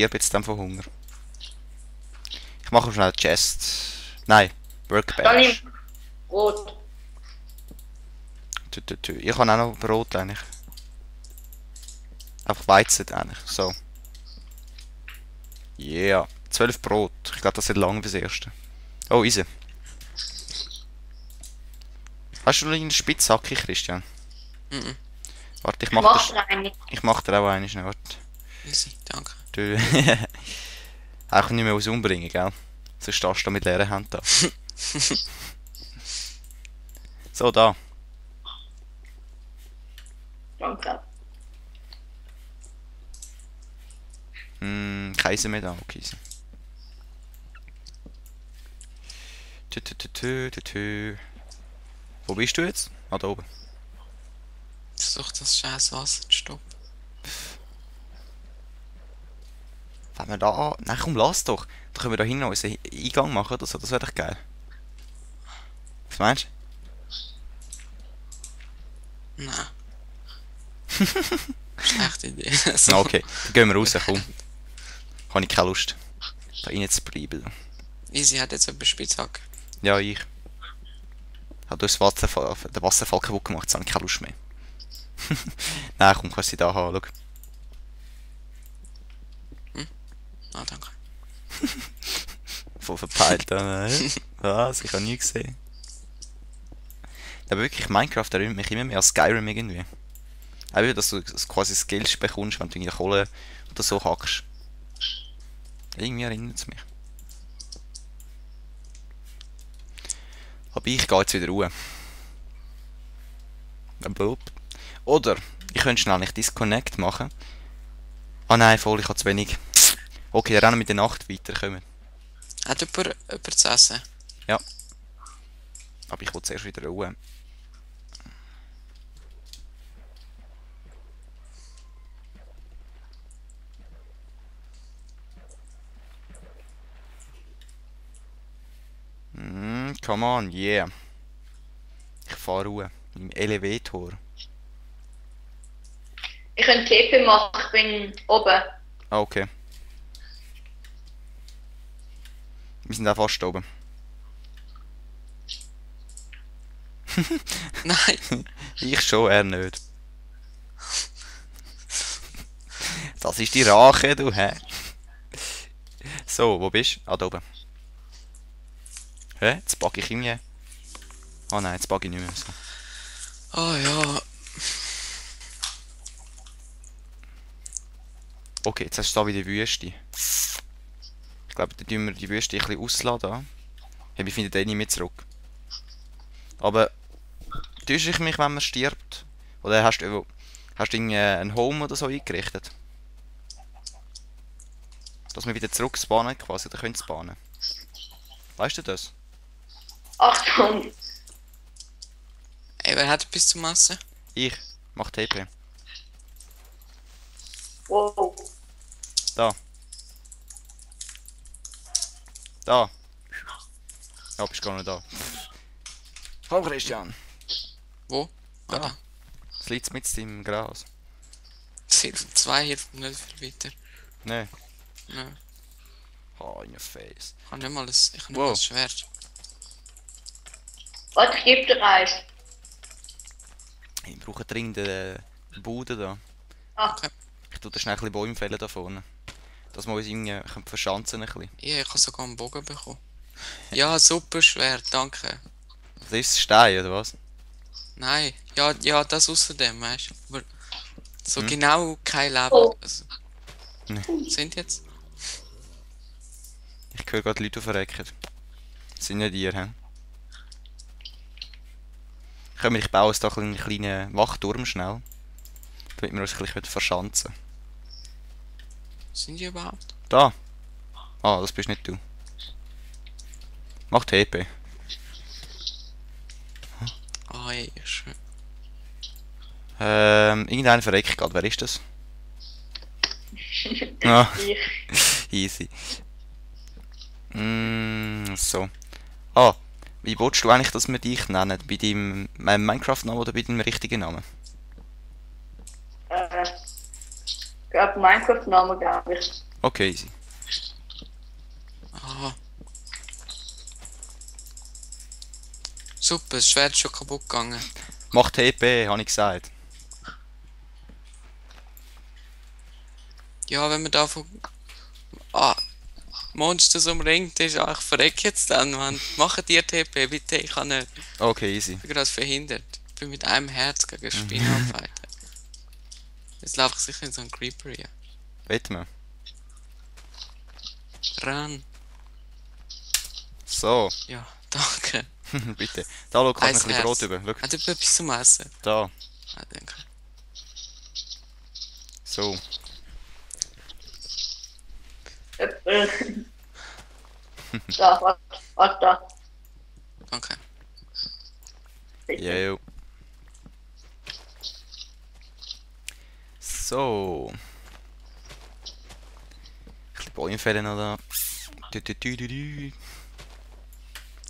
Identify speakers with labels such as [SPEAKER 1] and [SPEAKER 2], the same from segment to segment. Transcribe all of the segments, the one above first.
[SPEAKER 1] stirb jetzt dann von Hunger. Ich mache schnell Chest. Nein,
[SPEAKER 2] Dann
[SPEAKER 1] Workbench.
[SPEAKER 2] nimm Brot.
[SPEAKER 1] Ich habe auch noch Brot eigentlich. Einfach Weizen eigentlich. So. Yeah. 12 Brot. Ich glaube, das wird lang fürs erste. Oh, easy. Hast du noch eine Spitzhacke, Christian?
[SPEAKER 3] Mhm.
[SPEAKER 1] Warte, ich
[SPEAKER 2] Mach
[SPEAKER 1] mach
[SPEAKER 2] dir eine.
[SPEAKER 1] dir auch eine schnell. Warte.
[SPEAKER 3] Easy, danke.
[SPEAKER 1] Du. Auch nicht mehr aus umbringen, gell? Sonst stehst du mit leeren Händen da. So, da.
[SPEAKER 2] Danke.
[SPEAKER 1] Keise mehr da, okay. Wo bist du jetzt? Ah, da oben.
[SPEAKER 3] Versuch das scheiß Wasser zu stoppen.
[SPEAKER 1] Wenn wir da... Nein, komm, lass doch. Dann können wir da hinten unseren Eingang machen oder so. Das wäre doch geil. Was meinst
[SPEAKER 3] Nein. Schlechte Idee.
[SPEAKER 1] du?
[SPEAKER 3] So.
[SPEAKER 1] Okay, dann gehen wir raus, komm. Habe ich keine Lust. Da rein zu bleiben.
[SPEAKER 3] Easy hat jetzt etwas Spitzhacke.
[SPEAKER 1] Ja, ich. Hat uns den Wasserfall kaputt gemacht, jetzt habe ich keine Lust mehr. Nein, komm, kannst du sie da haben, schau.
[SPEAKER 3] Ah, danke.
[SPEAKER 1] Voll verpeilt, ne? Was? Ich habe nie gesehen. Aber wirklich, Minecraft erinnert mich immer mehr an Skyrim irgendwie. Auch wieder, dass du quasi Skills bekommst, wenn du in der Kohle oder so hackst. Irgendwie erinnert es mich. Aber ich gehe jetzt wieder ruhen. Oder, ich könnte schnell nicht Disconnect machen. Ah nein, voll, ich habe zu wenig. Okay, dann rennen wir mit der Nacht weiter, kommen.
[SPEAKER 3] Hat jemand etwas zu essen?
[SPEAKER 1] Aber ich will zuerst wieder ruhen. Come on, yeah. Ich fahre ruhen. Im Elevator.
[SPEAKER 2] Ich könnte TP machen, ich bin oben.
[SPEAKER 1] Ah, okay. Wir sind auch fast oben.
[SPEAKER 3] Nein!
[SPEAKER 1] Ich schon, er nicht. Das ist die Rache, du, hä? So, wo bist du? Ah, da oben. Hä? Jetzt bug ich irgendwie. Ah nein, jetzt bug ich nicht mehr. So.
[SPEAKER 3] Oh ja.
[SPEAKER 1] Okay, jetzt hast du da wieder Wüste. Ich glaube, da tun wir die Wüste ein bisschen ausladen. Hey, wir finden den nicht mehr zurück. Aber täusche ich mich, wenn man stirbt? Oder hast du irgendwie ein Home oder so eingerichtet? Dass wir wieder zurück spawnen quasi, oder können spawnen. Weißt du das?
[SPEAKER 2] Achtung!
[SPEAKER 3] Ey, wer hat etwas zum Essen?
[SPEAKER 1] Ich. Mach TP.
[SPEAKER 2] Wow.
[SPEAKER 1] Da. Da. Ja, bist gar nicht da. Komm, Christian.
[SPEAKER 3] Wo? Ah,
[SPEAKER 1] Ja.
[SPEAKER 3] da.
[SPEAKER 1] Es liegt mit im Gras.
[SPEAKER 3] Das hilft, 2 hilft mir nicht viel weiter.
[SPEAKER 1] Nein.
[SPEAKER 3] Nein.
[SPEAKER 1] Oh, in your face.
[SPEAKER 3] Ich habe nicht mal ein
[SPEAKER 1] Wow.
[SPEAKER 3] Schwert.
[SPEAKER 2] Warte, ich gebe dir eins.
[SPEAKER 1] Ich brauche dringend eine Bude da.
[SPEAKER 2] Ah,
[SPEAKER 3] Okay.
[SPEAKER 1] Ich tue da schnell ein bisschen Bäume fällen da vorne. Dass wir uns irgendwie verschanzen ein bisschen.
[SPEAKER 3] Ja, ich habe sogar einen Bogen bekommen. Ja, super Schwert, danke.
[SPEAKER 1] Das ist Stein, oder was?
[SPEAKER 3] Nein, ja, das außerdem, weißt du. Aber so
[SPEAKER 1] Hm.
[SPEAKER 3] genau kein Leben.
[SPEAKER 2] Oh.
[SPEAKER 3] Also,
[SPEAKER 1] Nee.
[SPEAKER 3] sind jetzt?
[SPEAKER 1] Ich höre gerade Leute verrecken. Das sind nicht ihr, hä? Komm, ich baue uns da einen kleinen Wachturm schnell. Damit wir uns ein bisschen verschanzen.
[SPEAKER 3] Sind die überhaupt?
[SPEAKER 1] Da! Ah, das bist nicht du. Mach TP.
[SPEAKER 3] Ah, ja, schön.
[SPEAKER 1] Irgendeiner verreckt gerade. Wer ist das? Ah,
[SPEAKER 2] ich.
[SPEAKER 1] easy. So. Ah, wie willst du eigentlich, dass wir dich nennen? Bei deinem Minecraft-Namen oder bei deinem richtigen Namen?
[SPEAKER 2] Ich glaube Minecraft-Name, glaube ich.
[SPEAKER 1] Okay, easy.
[SPEAKER 3] Aha. Super, das Schwert ist schon kaputt gegangen.
[SPEAKER 1] Mach TP, habe ich gesagt.
[SPEAKER 3] Ja, wenn man da von Monsters umringt ist, ich verreck jetzt dann, Mann. Machen dir TP, bitte, ich kann nicht.
[SPEAKER 1] Okay, easy.
[SPEAKER 3] Ich bin gerade verhindert. Ich bin mit einem Herz gegen Spinnen am Fighten. Jetzt laufe ich sicher in so einen Creeper hier.
[SPEAKER 1] Wetten wir.
[SPEAKER 3] Ran.
[SPEAKER 1] So,
[SPEAKER 3] Ja, danke.
[SPEAKER 1] bitte. Da, schau, kannst du ein bisschen
[SPEAKER 3] Ein
[SPEAKER 1] Brot
[SPEAKER 3] Herz.
[SPEAKER 1] über. Schau,
[SPEAKER 3] Hat jemand etwas zum Essen?
[SPEAKER 1] da.
[SPEAKER 3] Ah, danke.
[SPEAKER 1] So.
[SPEAKER 2] Da, warte, da.
[SPEAKER 3] Danke.
[SPEAKER 1] Jo. So. Ein bisschen Bäume fällen noch da.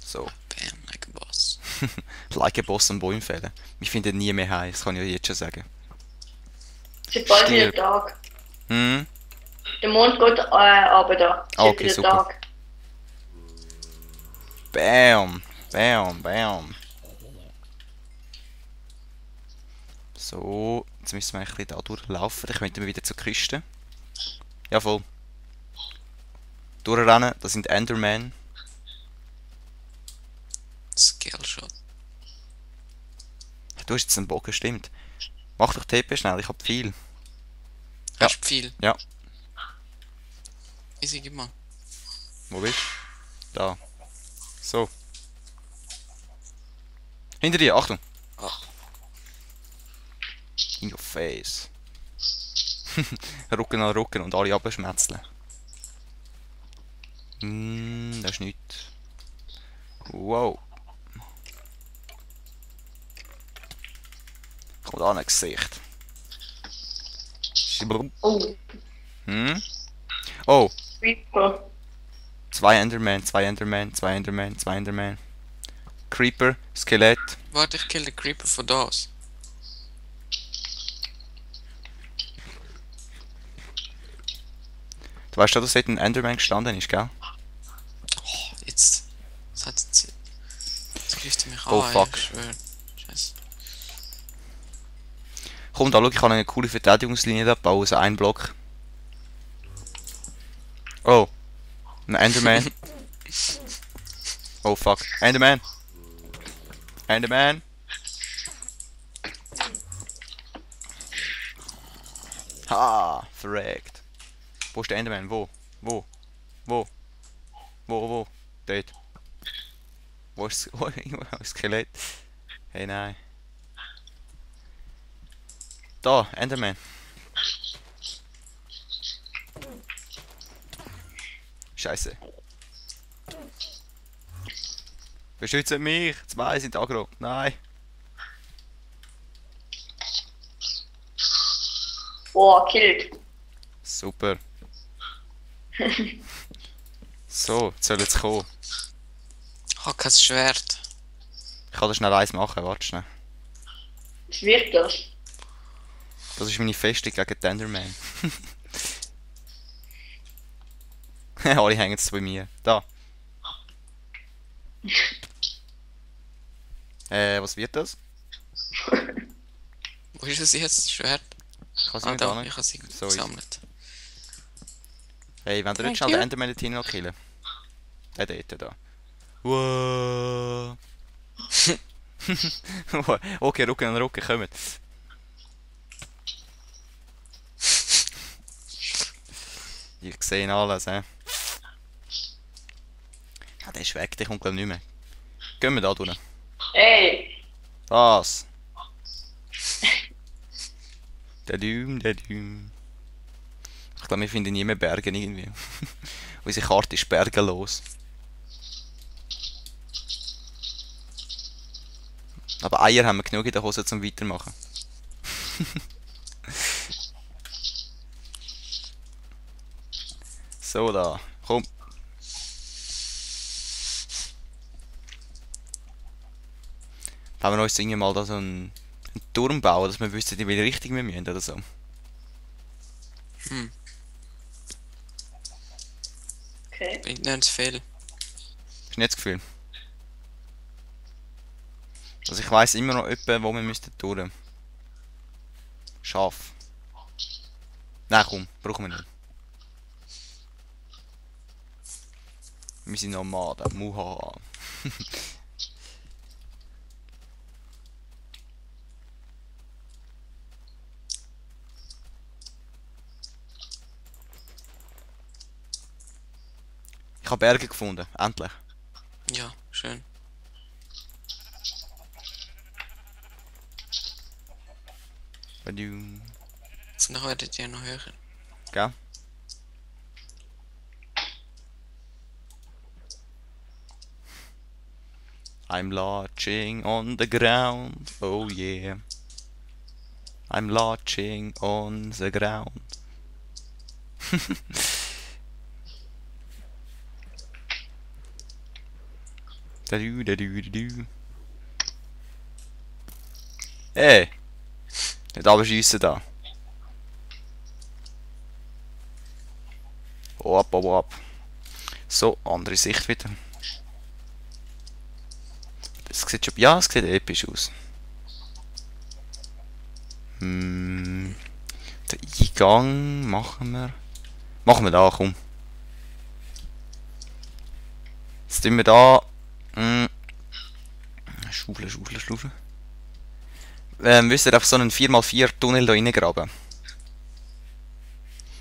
[SPEAKER 1] So.
[SPEAKER 3] Bam, like a boss.
[SPEAKER 1] Like a Boss am Bäume fällen. Wir finden nie mehr heim, das kann ich jetzt schon sagen.
[SPEAKER 2] Es ist bald wieder
[SPEAKER 1] Stirb.
[SPEAKER 2] Tag.
[SPEAKER 1] Hm?
[SPEAKER 2] Der Mond geht aber da. Es ist
[SPEAKER 1] Okay,
[SPEAKER 2] wieder
[SPEAKER 1] super.
[SPEAKER 2] Tag.
[SPEAKER 1] Bam! Bam, bam. So, jetzt müssen wir ein bisschen da durchlaufen. Dann könnten wir wieder zur Küste. Ja, voll. Durchrennen, das sind Endermen.
[SPEAKER 3] Skillshot.
[SPEAKER 1] Du hast jetzt einen Bogen, stimmt. Mach doch TP schnell, ich hab viel. Ja.
[SPEAKER 3] Hast du viel?
[SPEAKER 1] Ja.
[SPEAKER 3] Easy, gib mal.
[SPEAKER 1] Wo bist du? Da. So. Hinter dir, Achtung!
[SPEAKER 3] Ah.
[SPEAKER 1] In your face. Rücken an Rücken und alle abschmetzeln. Das ist nichts. Wow. Kommt an ein Gesicht.
[SPEAKER 2] Oh,
[SPEAKER 1] Hm? Oh,
[SPEAKER 2] Creeper.
[SPEAKER 1] zwei Enderman, zwei Enderman, zwei Enderman, zwei Enderman. Creeper, Skelett.
[SPEAKER 3] Warte, ich kill den Creeper von da aus.
[SPEAKER 1] Du weißt schon, dass dort ein Enderman gestanden ist, gell?
[SPEAKER 3] Oh, jetzt. Das hat jetzt. Jetzt greift er mich
[SPEAKER 1] Oh,
[SPEAKER 3] an,
[SPEAKER 1] fuck.
[SPEAKER 3] ey, ich schwör. Scheiße.
[SPEAKER 1] Komm, da schau, ich kann eine coole Verteidigungslinie da bauen, so ein Block. Oh, ein Enderman. Oh fuck, Enderman. Enderman. Ha, verreckt. Wo ist der Enderman? Wo? Wo? Wo? Wo? Dort. Wo ist das Skelett? Hey, nein. Da, Enderman. Scheiße. Beschütze mich! Zwei sind aggro. Nein.
[SPEAKER 2] Boah, killed.
[SPEAKER 1] Super. So, jetzt soll jetzt kommen.
[SPEAKER 3] Ich hab kein Schwert.
[SPEAKER 1] Ich kann da schnell eins machen, warte schnell.
[SPEAKER 2] Was wird das?
[SPEAKER 1] Das ist meine Festung gegen den Enderman. Alle hängen jetzt bei mir. Da. Was wird das?
[SPEAKER 3] Wo ist es jetzt, das Schwert?
[SPEAKER 1] Ich kann sie
[SPEAKER 3] Ah,
[SPEAKER 1] nicht
[SPEAKER 3] da,
[SPEAKER 1] an.
[SPEAKER 3] ich habe sie
[SPEAKER 1] So,
[SPEAKER 3] gesammelt.
[SPEAKER 1] Hey, wenn du nicht
[SPEAKER 3] Thank
[SPEAKER 1] schnell
[SPEAKER 3] you.
[SPEAKER 1] den Enderman dort hinten noch killen. Der dort da. Wow. Okay, Rücken an Rücken, kommt. Ich sehe alles, hä? Ja, der ist weg, der kommt glaub nicht mehr. Gehen wir da durch.
[SPEAKER 2] Ey,
[SPEAKER 1] Was? Der Düm, der Düm. Ich glaube, wir finden nie mehr Berge irgendwie. Unsere Karte ist bergenlos. Aber Eier haben wir genug in der Hose zum Weitermachen. So da, komm. Wenn wir uns irgendwie mal da so einen Turm bauen, dass wir wissen, in welche Richtung wir müssen oder so.
[SPEAKER 3] Hm.
[SPEAKER 2] Okay.
[SPEAKER 3] Bringt nicht zu viel.
[SPEAKER 1] Ist nicht das Gefühl. Also ich weiss immer noch etwa, wo wir müssten durch. Schaf. Nein, komm, brauchen wir nicht. Wir sind Nomaden. Muhaha. Ich habe Berge gefunden. Endlich.
[SPEAKER 3] Ja, schön.
[SPEAKER 1] Badum.
[SPEAKER 3] Und dann werdet ihr noch höher.
[SPEAKER 1] Gell? I'm lodging on the ground, oh yeah. I'm lodging on the ground. Da du. Hey! Nicht abschiessen da. Oh, ab, oh, ab. So, andere Sicht wieder. Es sieht schon, ja, es sieht episch aus. Den Eingang machen wir. Machen wir da, komm. Jetzt tun wir da. Schaufeln. Wisst ihr, einfach so einen 4x4 Tunnel da reingraben.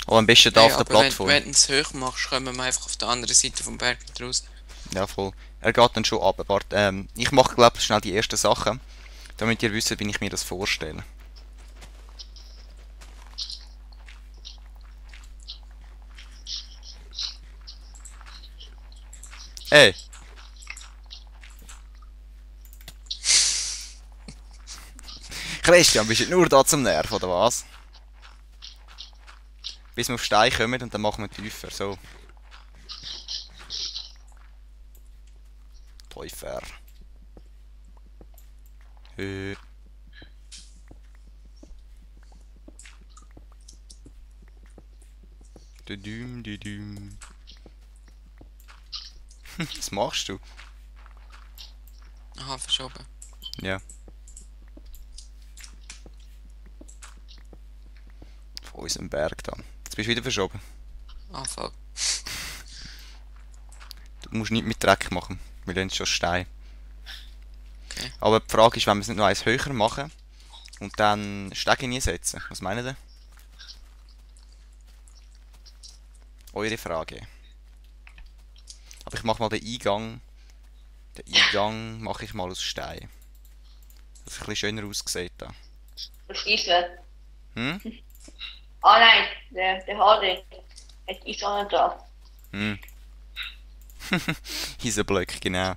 [SPEAKER 1] Oder am besten da auf der Plattform.
[SPEAKER 3] Wenn du es hoch machst, kommen wir einfach auf der anderen Seite vom Berg mit raus.
[SPEAKER 1] Ja, voll. Er geht dann schon ab. Warte, ich mache, glaube ich, schnell die ersten Sachen, damit ihr wisst, wie ich mir das vorstelle. Ey! Christian, bist du nur da zum Nerv, oder was? Bis wir auf Stein kommen und dann machen wir tiefer, so. Täufer. Hö. Düdüm. Was machst du?
[SPEAKER 3] Aha, verschoben.
[SPEAKER 1] Ja. Von unserem Berg dann. Jetzt bist du wieder verschoben.
[SPEAKER 3] Ah, fuck.
[SPEAKER 1] Du musst nicht mit Dreck machen. Wir lernen schon Stein.
[SPEAKER 3] Okay.
[SPEAKER 1] Aber die Frage ist, wenn wir es nicht noch eins höher machen und dann Stege hinsetzen. Was meinen ihr? Eure Frage. Aber ich mache mal den Eingang. Den Eingang mache ich mal aus Stein. Dass es ein bisschen schöner aussieht da.
[SPEAKER 2] Das Eisen.
[SPEAKER 1] Hm?
[SPEAKER 2] Ah nein, der Harry hat Eisen auch nicht da.
[SPEAKER 1] Hm. Eisenblöcke, genau.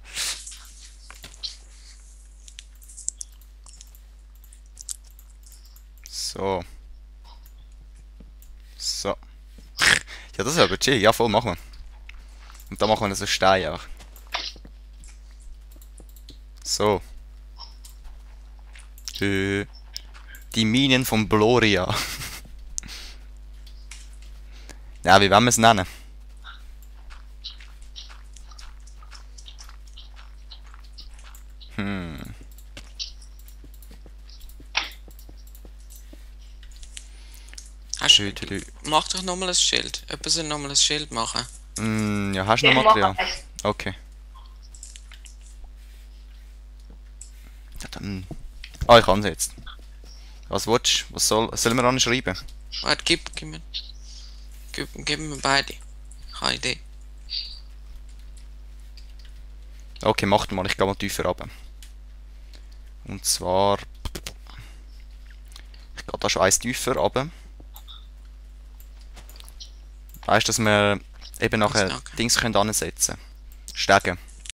[SPEAKER 1] So. So. Ja, das ist aber chill. Ja, voll, machen wir. Und dann machen wir so Stein auch. So. Die Minen von Bloria. Ja, wie wollen wir es nennen?
[SPEAKER 3] Mach doch nochmal ein Schild. Jemand soll nochmal ein Schild machen.
[SPEAKER 1] Ja, hast du noch
[SPEAKER 2] Ich
[SPEAKER 1] Material?
[SPEAKER 2] mache es.
[SPEAKER 1] Okay. Ja, dann. Ah, ich kann es jetzt. Was willst du? Was sollen wir anschreiben?
[SPEAKER 3] Warte, gib mir beide. Ich habe eine Idee.
[SPEAKER 1] Okay, mach mal, ich gehe mal tiefer runter. Und zwar. Ich gehe da schon eins tiefer runter. Weißt du, dass wir eben nachher
[SPEAKER 3] Okay.
[SPEAKER 1] Dings können ansetzen. Stegen.